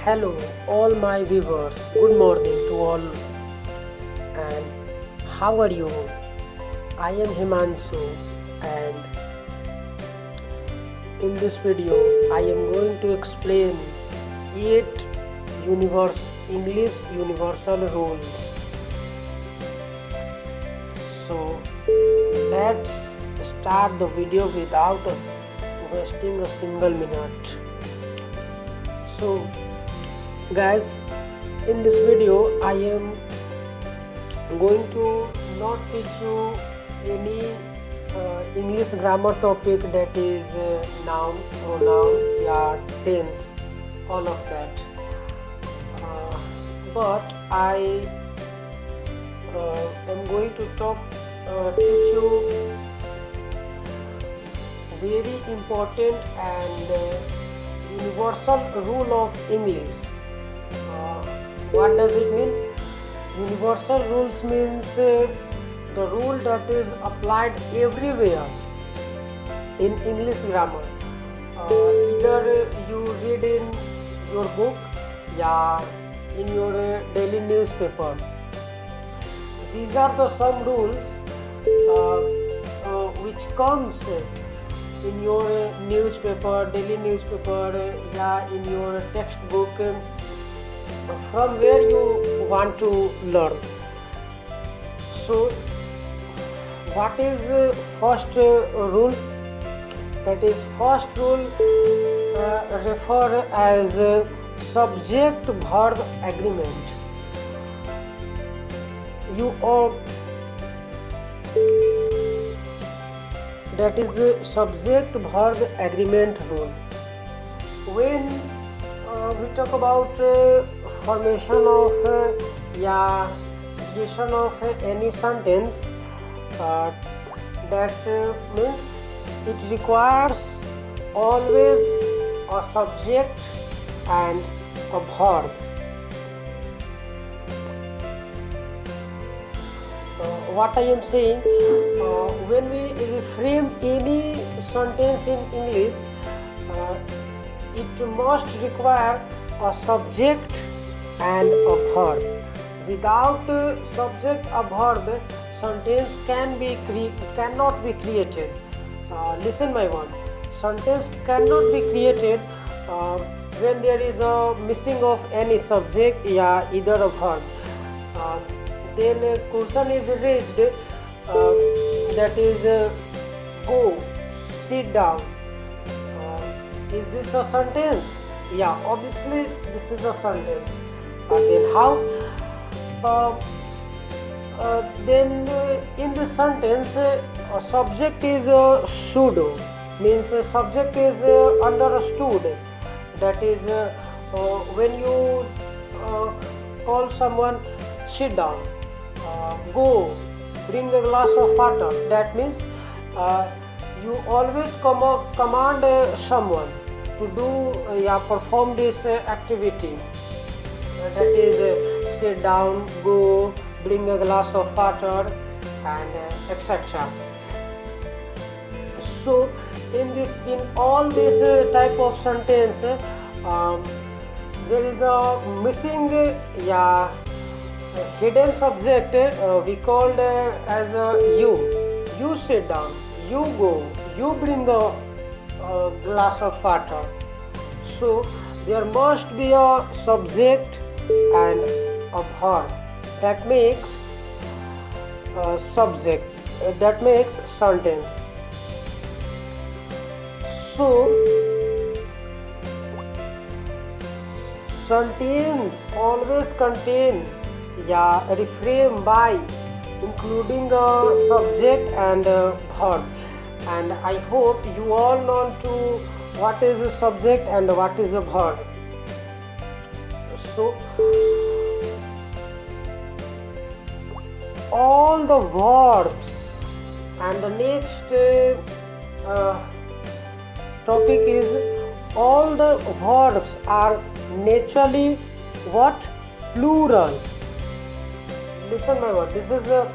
Hello, all my viewers. Good morning to all. And how are you? I am Himanshu, and in this video, I am going to explain 8 English universal rules. So, let's start the video without wasting a single minute. So, guys, in this video I am going to not teach you any English grammar topic, that is noun, pronoun, yeah, tense, all of that, but I am going to teach you very important and universal rule of English. What does it mean? Universal rules means the rule that is applied everywhere in English grammar. Either you read in your book, yeah, in your daily newspaper. These are the some rules which comes in your newspaper, daily newspaper, yeah, in your textbook, from where you want to learn. So, what is first rule? That is, first rule refer as subject-verb agreement. You all, that is subject-verb agreement rule. When we talk about formation of creation of any sentence, that means it requires always a subject and a verb. What I am saying, when we reframe any sentence in English, it must require a subject and a verb. Without subject or verb, sentence cannot be created. Listen my word. Sentence cannot be created when there is a missing of any subject, yeah, either a verb. Then a question is raised, that is go, sit down. Is this a sentence? Yeah, obviously this is a sentence. Then how? Then in this sentence, a subject is pseudo, means a subject is understood. That is when you call someone sit down, go, bring a glass of water. That means you always command someone to do, perform this activity. That is sit down, go, bring a glass of water, and etc. So in all this type of sentence, there is a missing hidden subject, we called as you sit down, you go, you bring a glass of water. So there must be a subject and a verb that makes subject, that makes sentence. So sentence always contain reframe by including a subject and a verb, and I hope you all know to what is a subject and what is a verb. So all the verbs, and the next topic is all the verbs are naturally what? Plural. Listen my word, this is the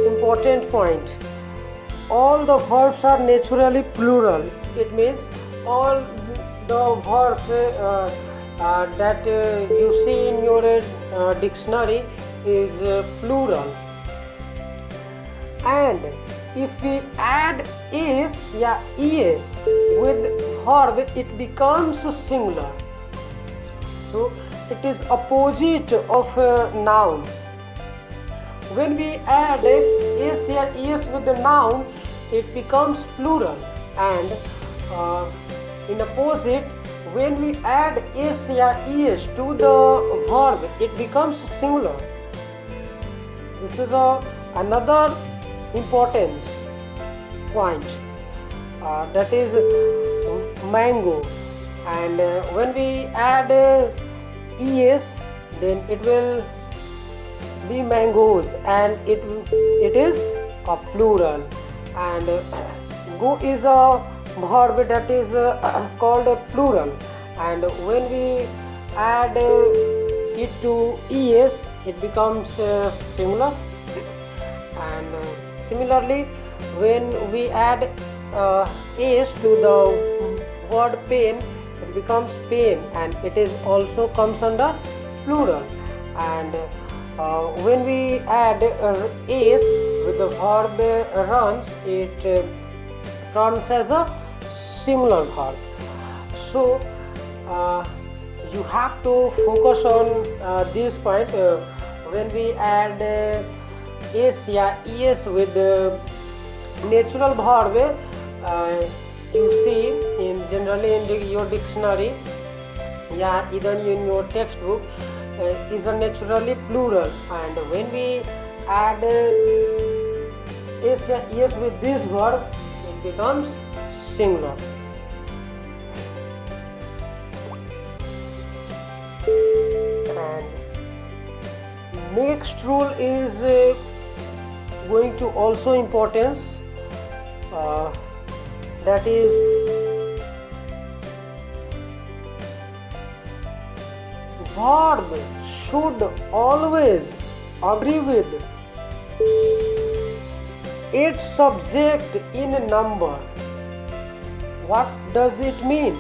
important point. All the verbs are naturally plural. It means all the verbs that you see in your dictionary is plural. And if we add is या es with verb, it becomes singular. So it is opposite of a noun. When we add is या es with the noun, it becomes plural. And in opposite, when we add is या es to the verb, it becomes singular. This is another importance point, that is mango. And when we add es, then it will be mangoes, and it is a plural. And go is a verb that is called a plural, and when we add it to es, it becomes singular. And similarly, when we add is to the word pen, it becomes pain, and it is also comes under plural. And when we add is with the verb runs, it turns as a singular verb. So you have to focus on this point. When we add is या es with natural verb, you see in generally in your dictionary, yeah, either in your textbook, is a naturally plural. And when we add is या es with this verb, it becomes singular. And next rule is going to also importance, that is verb should always agree with its subject in a number. What does it mean?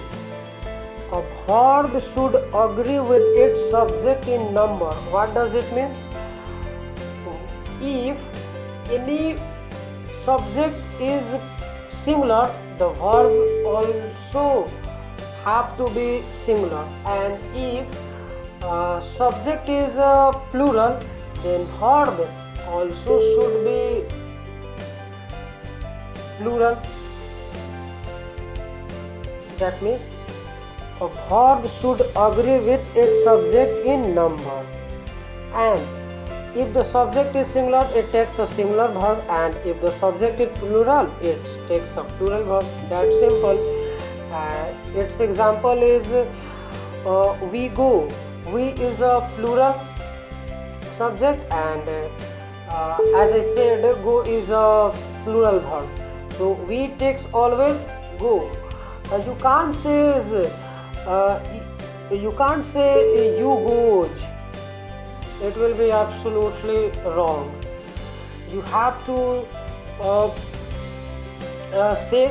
A verb should agree with its subject in number. What does it mean? If any subject is singular, the verb also have to be singular. And if subject is plural, then verb also should be plural. That means a verb should agree with its subject in number. And if the subject is singular, it takes a singular verb, and if the subject is plural, it takes a plural verb. That's simple. Its example is we go. We is a plural subject, and as I said, go is a plural verb. So we takes always go. You can't say you goes. It will be absolutely wrong. You have to say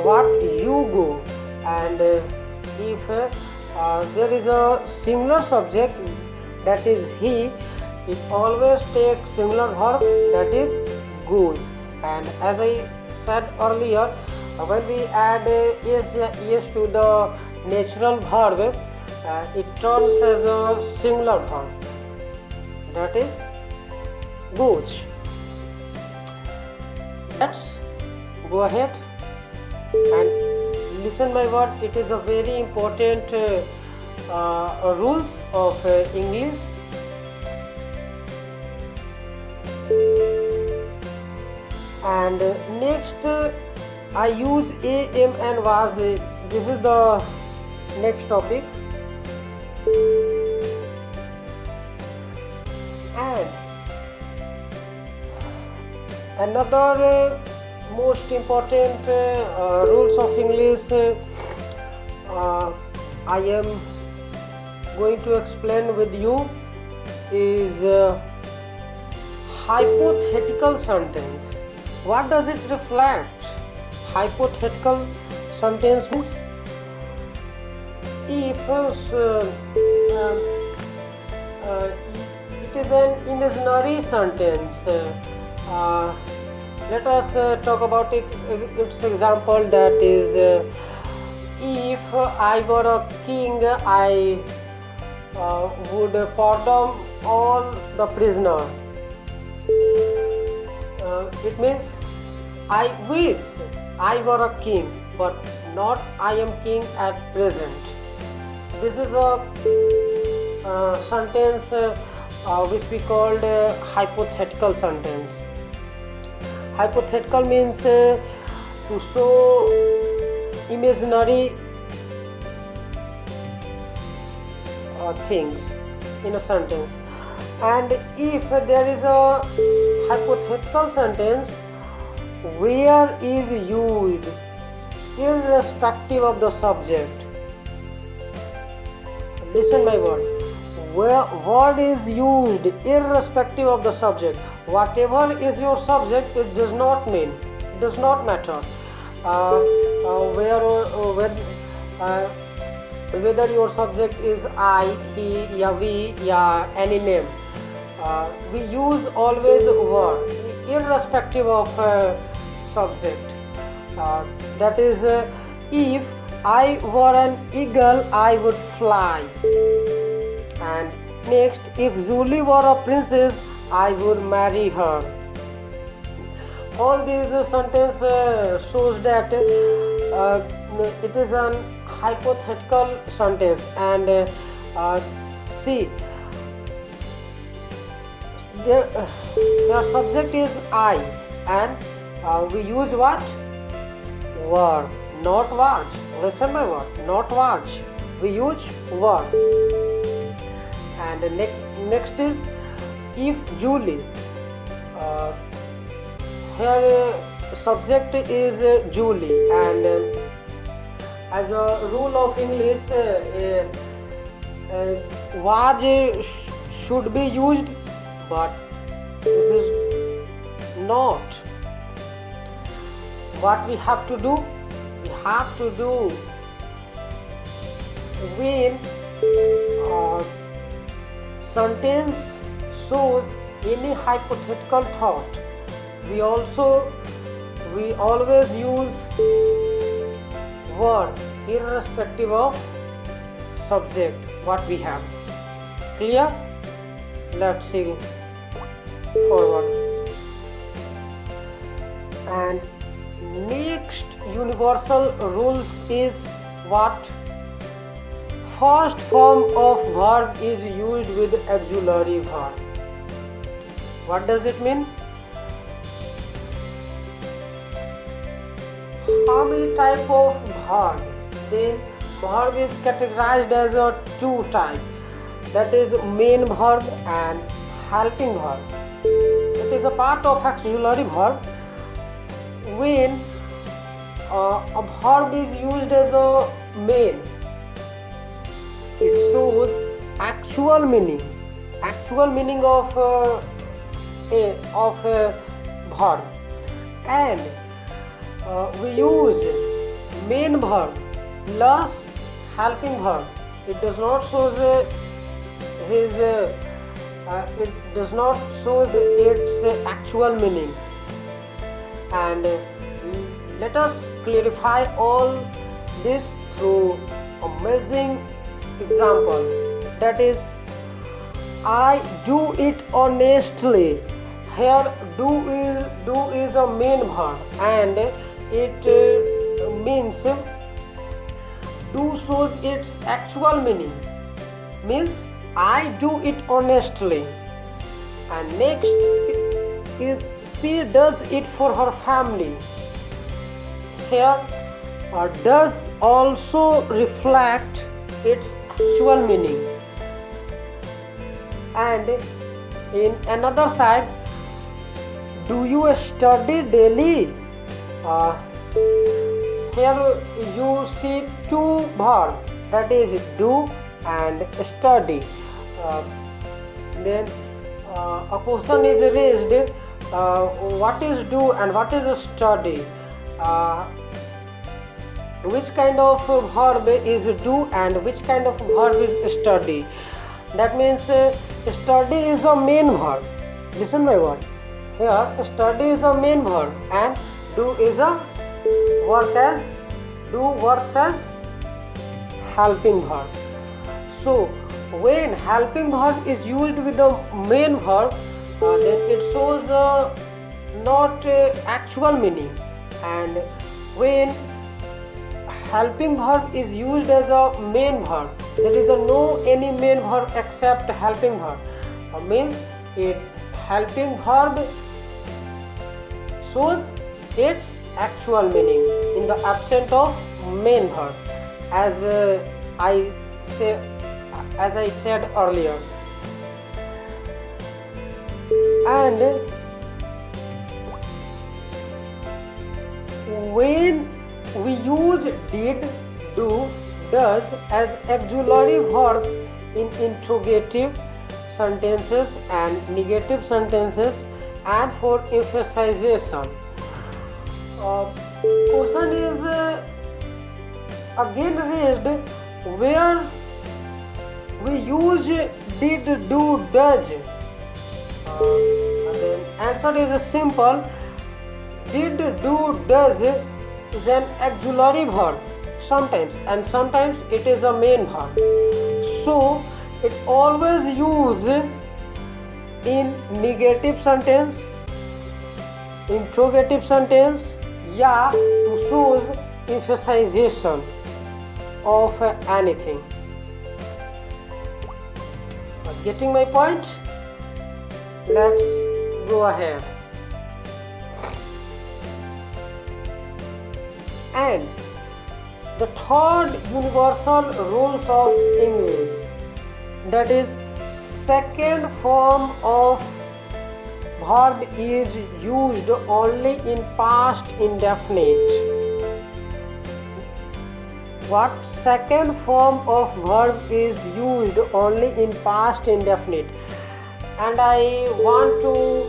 what you go. And if there is a singular subject, that is he, it always takes singular verb, that is goes. And as I said earlier, when we add es to the natural verb, it turns as a singular verb, that is goes. Let's go ahead and listen my word. It is a very important rules of English. And next I use am and was. This is the next topic. And another most important rules of English I am going to explain with you is hypothetical sentence. What does it reflect? Hypothetical sentence means if it is an imaginary sentence. Uh, Let us talk about its example, that is, if I were a king, I would pardon all the prisoner. It means I wish I were a king, but not I am king at present. This is a sentence which we called hypothetical sentence. Hypothetical means to show imaginary things in a sentence. And if there is a hypothetical sentence where is used irrespective of the subject, listen my word, where word is used irrespective of the subject, whatever is your subject, it does not matter whether your subject is I, he, ya, we, ya, any name. We use always word irrespective of subject. That is, if I were an eagle, I would fly. And next, if Julie were a princess, I would marry her. All these sentences shows that it is an hypothetical sentence. And see, the subject is I, and we use what? Word, not watch. Listen my word, not watch. We use word. And next is if Julie. Here subject is Julie, and as a rule of English, was should be used, but this is not. What we have to do? We have to do when sentence shows any hypothetical thought. We always use word irrespective of subject what we have. Clear? Let's see forward. And next universal rules is what? First form of verb is used with auxiliary verb. What does it mean? How many type of verb? Then verb is categorized as a two type. That is main verb and helping verb. It is a part of auxiliary verb. When a verb is used as a main, it shows actual meaning of a verb, and we use main verb plus helping verb. It does not show its actual meaning. And let us clarify all this through amazing example. That is, I do it honestly. Here do is a main verb, and it means do shows its actual meaning, means I do it honestly. And next is she does it for her family. Here does also reflect its actual meaning. And in another side, do you study daily? Here you see two verbs, that is do and study. Then a question is raised, what is do and what is study? which kind of verb is do and which kind of verb is study. That means study is a main verb. Listen my word. Here study is a main verb and do is a works as helping verb. So when helping verb is used with the main verb, then it shows not actual meaning, and when helping verb is used as a main verb, there is no any main verb except helping verb. Means it helping verb shows its actual meaning in the absence of main verb, as I said earlier. And when we use did, do, does as auxiliary verbs in interrogative sentences and negative sentences and for emphasization, question is again raised where we use did, do, does. And the answer is simple. Did, do, does is an auxiliary verb sometimes, and sometimes it is a main verb. So it always used in negative sentence, interrogative sentence, to show emphasization of anything. Getting my point? Let's go ahead. And the third universal rules of English, that is second form of verb is used only in past indefinite. What? Second form of verb is used only in past indefinite. And I want to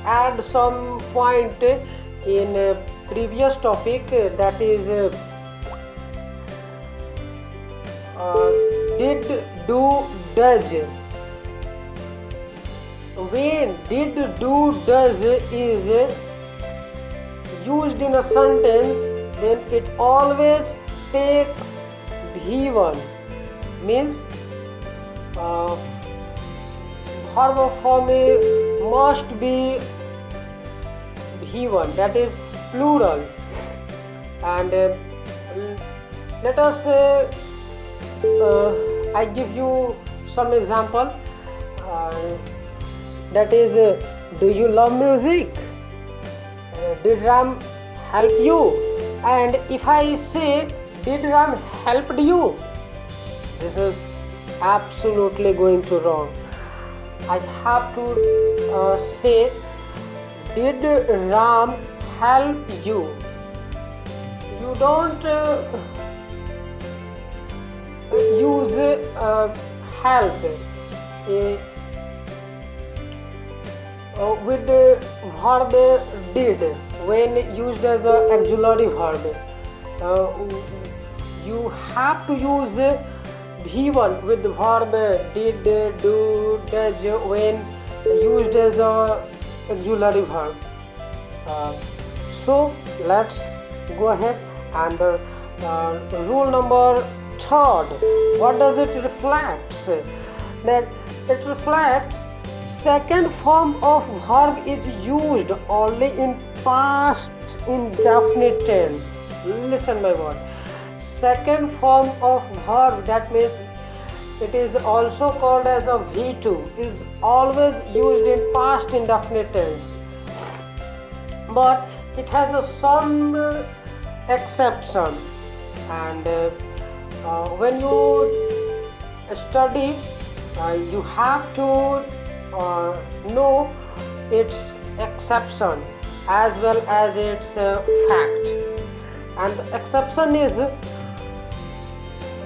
add some point in a previous topic, that is did, do, does. When did, do, does is used in a sentence, then it always takes V1, means verb form must be V1, that is plural. And let us I give you some example, that is do you love music? Did Ram help you? And if I say did Ram helped you, this is absolutely going to wrong. I have to say did Ram help you? You don't use help with the verb did when used as an auxiliary verb. You have to use V1 with the verb did, do, does when used as a auxiliary verb. So let's go ahead. And rule number third, what does it reflect? That it reflects second form of verb is used only in past indefinite tense. Listen my word. Second form of verb, that means it is also called as a V2, is always used in past indefinite tense, but it has some exception. And when you study, you have to know its exception as well as its fact. And the exception is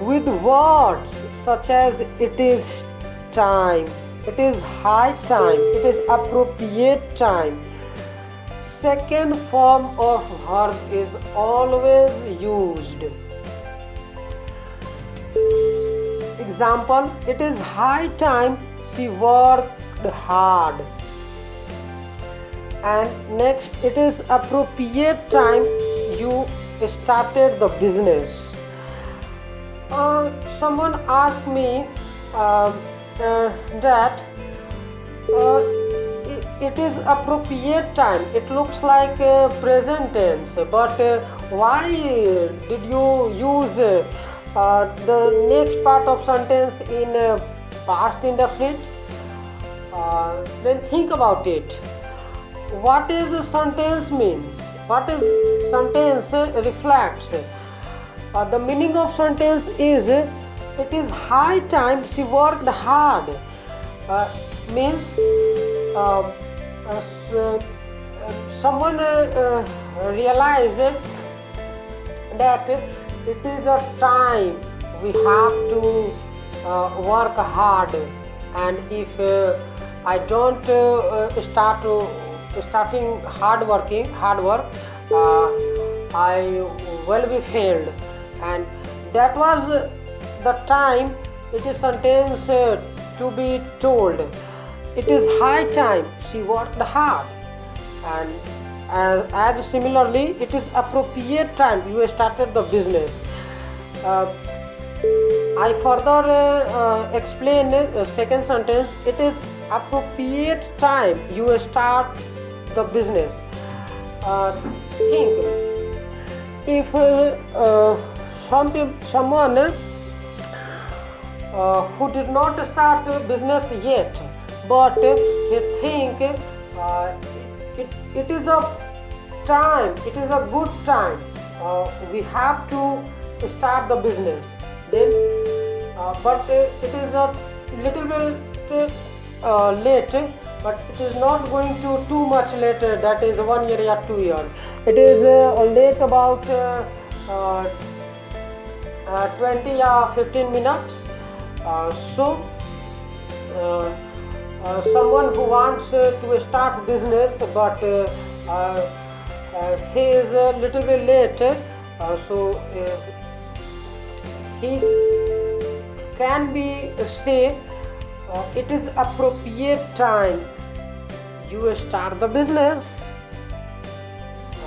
with words such as it is time, it is high time, it is appropriate time, second form of verb is always used. Example, it is high time she worked hard. And next, it is appropriate time you started the business. Someone asked me that it is appropriate time. It looks like present tense, but why did you use the next part of sentence in past indefinite? Then think about it. What is the sentence means? What is sentence reflects? The meaning of sentence is it is high time she worked hard. Means someone realized that it is a time we have to work hard, and if I don't starting hard work, I will be failed, and that was the time it is sentence to be told. It is high time she worked hard, and as similarly, it is appropriate time you started the business. I further explain second sentence. It is appropriate time you start the business. Think if someone who did not start business yet, but he think it is a time, it is a good time, we have to start the business. Then, but it is a little bit late, but it is not going to too much later. That is 1 year or 2 years. It is late about 20 or 15 minutes. So someone who wants to start business, but he is a little bit late, so he can be say it is appropriate time you start the business.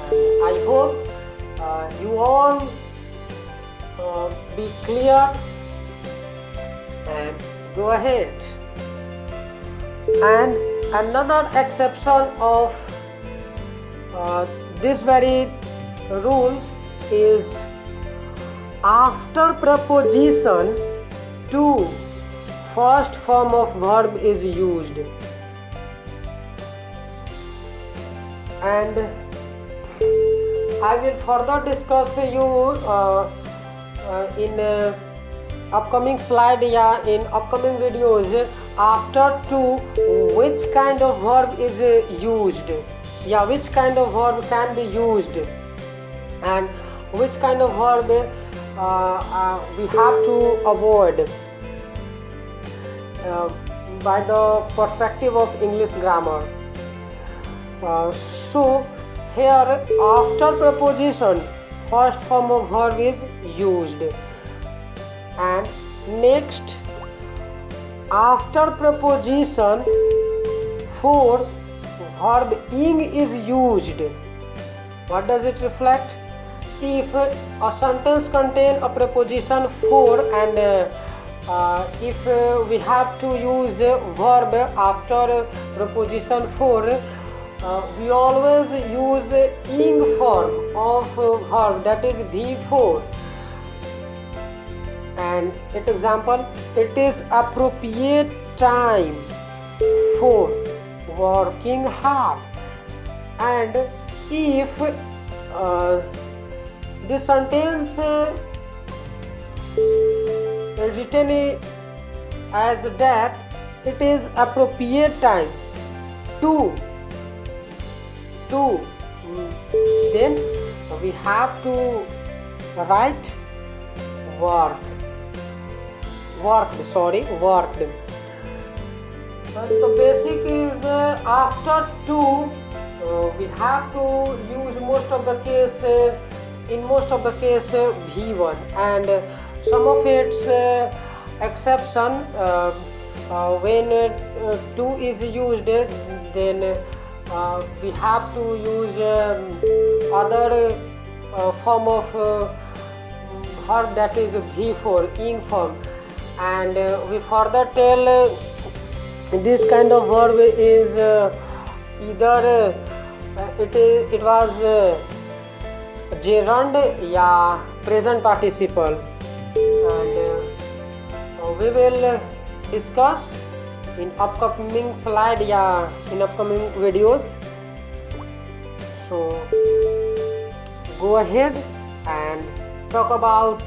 And I hope you all be clear and go ahead. And another exception of this very rules is after preposition to first form of verb is used. And I will further discuss you in upcoming slide, in upcoming videos, after to which kind of verb is used, which kind of verb can be used, and which kind of verb we have to avoid by the perspective of English grammar. So here after preposition first form of verb is used, and next after preposition for verb ing is used. What does it reflect? If a sentence contains a preposition for, and if we have to use verb after preposition for, we always use ing form of verb, that is V4. And example, it is appropriate time for working hard. And if this sentence written as that, it is appropriate time to, then we have to write worked. The basic is after to we have to use most of the case in most of the case V1, and some of its exception when 2 is used, then we have to use other form of verb, that is V4 ing form, and we further tell this kind of verb is either it was gerund या present participle, and we will discuss in upcoming slide या in upcoming videos. So go ahead and talk about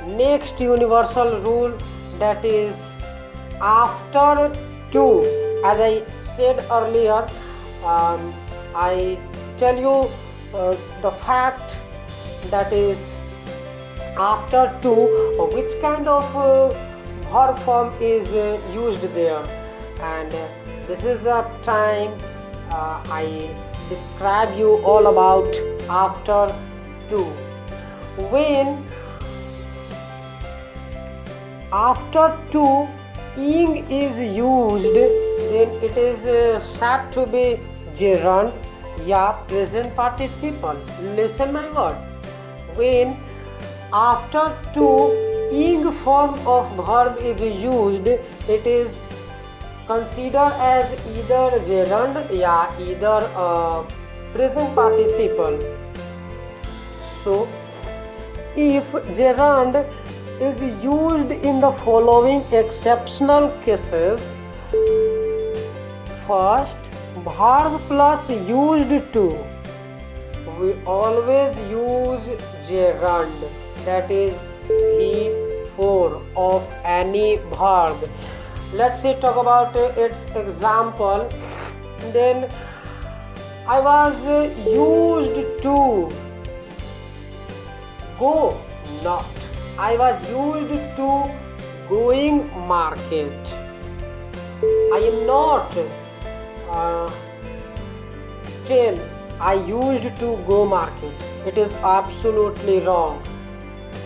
next universal rule, that is after 2. As I said earlier, I tell you the fact, that is after 2 which kind of verb form is used there, and this is the time I describe you all about after 2. When after 2 ing is used, then it is said to be gerund या present participle. Listen my word. When after 2 ing form of verb is used, it is considered as either gerund या either present participle. So if gerund is used in the following exceptional cases: first, verb plus used to, we always use gerund, that is V4 of any verb. Let's say talk about its example. Then I was used to go, not I was used to going market. I am not tell I used to go market. It is absolutely wrong.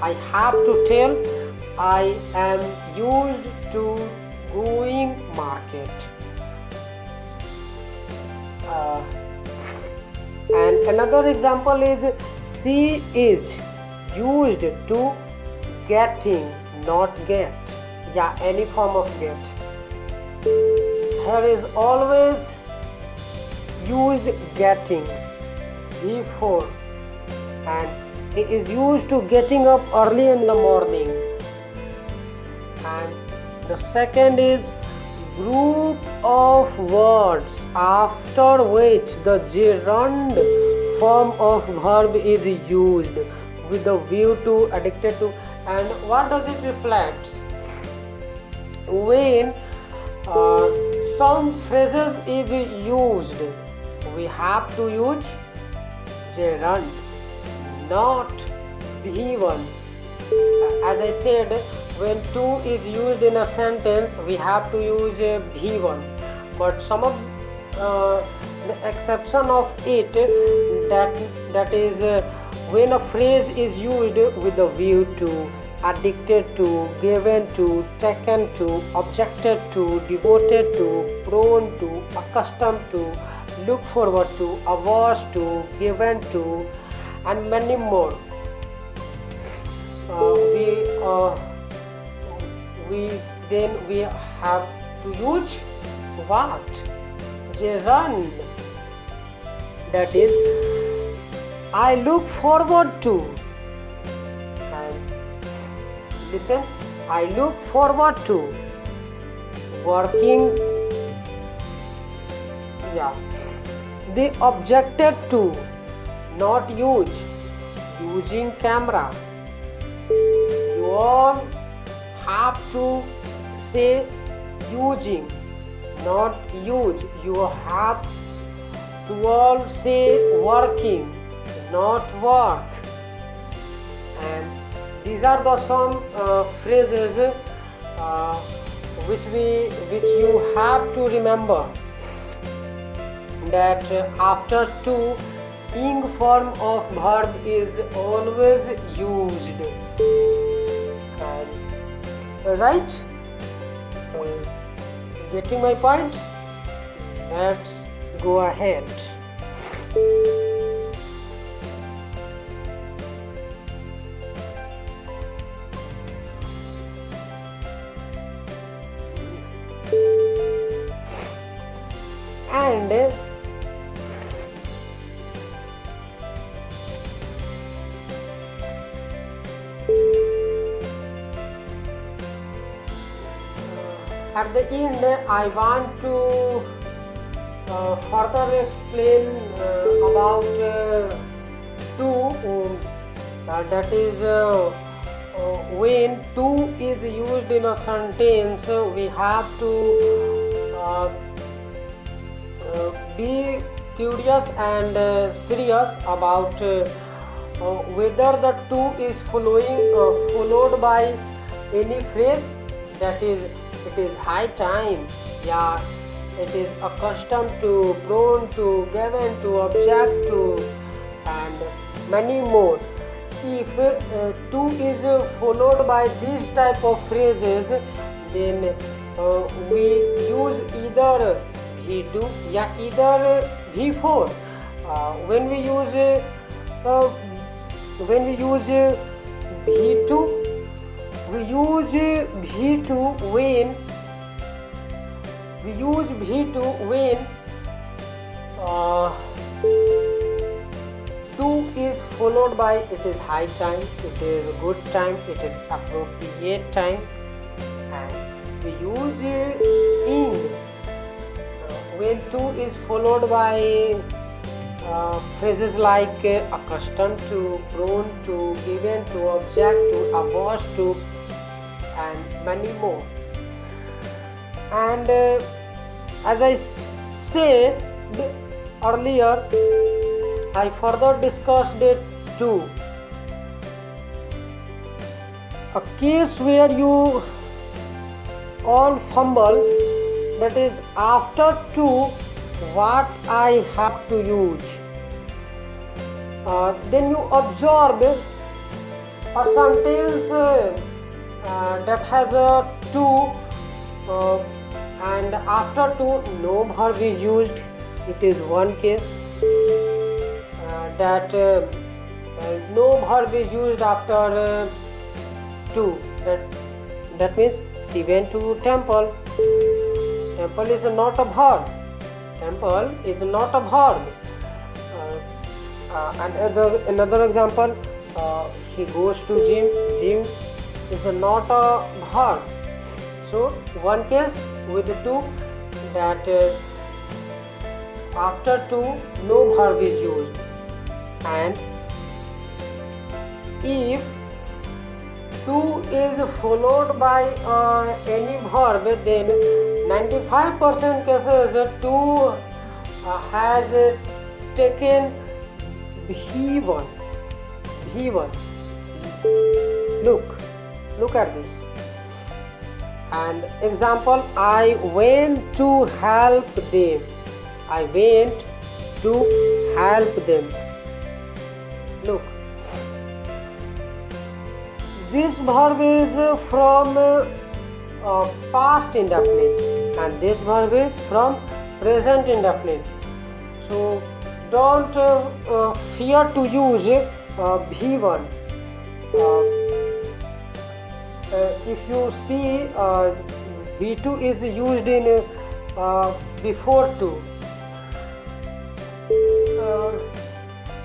I have to tell I am used to going market. And another example is she is used to getting, not get, yeah, any form of get. Here is always used getting, V4, and it is used to getting up early in the morning. And the second is group of words after which the gerund form of verb is used with the view to, addicted to. And what does it reflect? When some phrases is used, we have to use gerund, not V1. As I said, when 2 is used in a sentence, we have to use V1. But some of the exception of it, that is when a phrase is used with the view to, addicted to, given to, taken to, objected to, devoted to, prone to, accustomed to, look forward to, averse to, given to, and many more. We have to use what? Gerund. That is, I look forward to. And listen, I look forward to working. Yeah. They objected to, not use, using camera. You all have to say using, not use. You have to all say working, not work. And these are the some phrases which you have to remember. that after to ing form of verb is always used. And, right? Getting my point? Let's go ahead. And at the end, I want to further explain about to, that is when to is used in a sentence, we have to be curious and serious about whether the to is followed by any phrase, that is it is high time, yeah, it is accustomed to, prone to, given to, object to, and many more. If to is followed by these type of phrases, then we use either V2 या either V4. When we use V2, we use V2 when to is followed by it is high time, it is good time, it is appropriate time, and we use ing when to is followed by phrases like accustomed to, prone to, given to, object to, averse to, and many more. And as I said earlier, I further discussed it too. A case where you all fumble, that is after to what I have to use. Then you observe a sentence that has a to and after to no verb is used. It is one case that no verb is used after to. That means she went to temple. Temple is not a verb. Temple is not a verb. Another example, he goes to gym. Gym is not a verb. So one case with the to, that after to no verb is used, and if to is followed by any verb, then 95% cases to has taken V1. Look at this. And example, I went to help them. I went to help them. Look, this verb is from past indefinite and this verb is from present indefinite. So don't fear to use V1. If you see V2 is used in before to.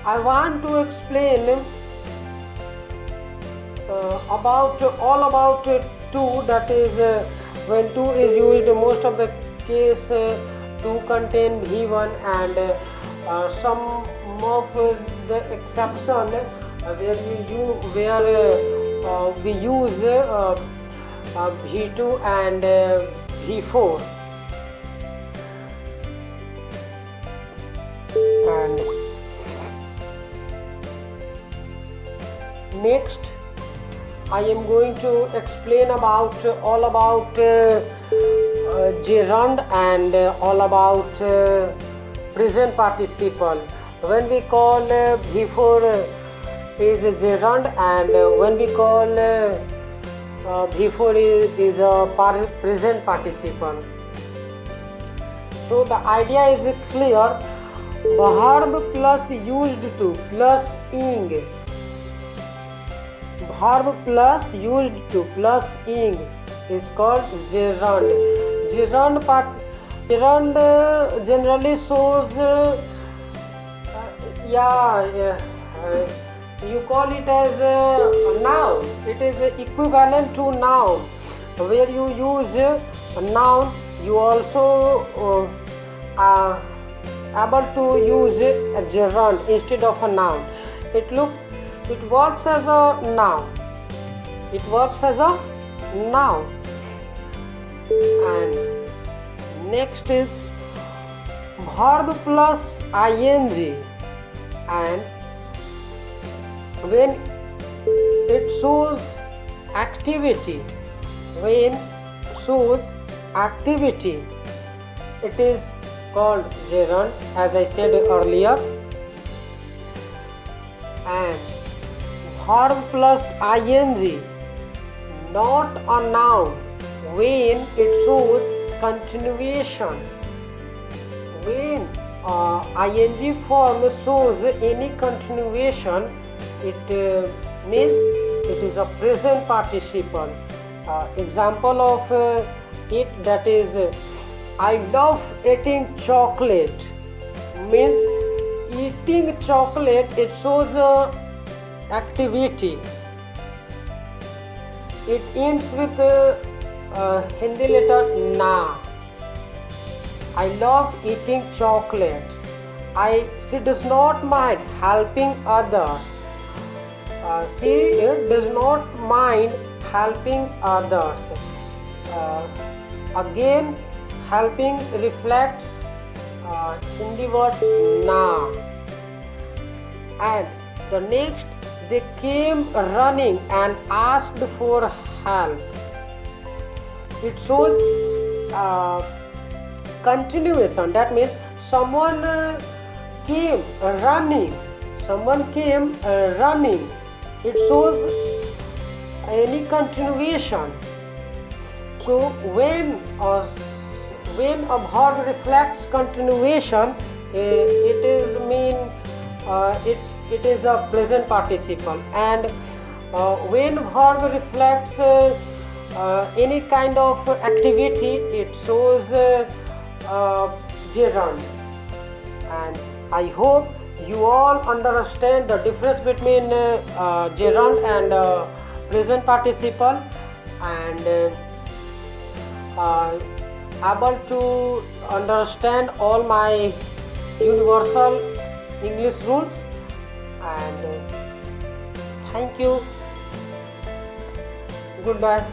I want to explain about to, that is when to is used, most of the case to contain V1 and some of the exception where we use V2 and V4. And next I am going to explain about gerund and all about present participle. When we call before is a gerund, and when we call before is a present participle. So the idea is clear. Verb plus used to plus ing. Verb plus used to plus ing is called gerund. Gerund generally shows you call it as a noun. It is equivalent to noun. Where you use a noun, you also able to use a gerund instead of a noun. It works as a noun. It works as a noun. And next is verb plus ing, and when it shows activity, it is called gerund, as I said earlier. And verb plus ing, not a noun, when it shows continuation. When ing form shows any continuation, it means it is a present participle. Example of it, that is I love eating chocolate, means eating chocolate, it shows activity. It ends with Hindi letter na. I love eating chocolates. She does not mind helping others. She does not mind helping others. Again, helping reflects in the words na. And the next, they came running and asked for help. It shows continuation. That means someone came running. It shows any continuation. So when a verb reflects continuation, it is a present participle. And when verb reflects any kind of activity, it shows gerund. And I hope you all understand the difference between gerund and present participle, and able to understand all my universal English rules. And thank you. Goodbye.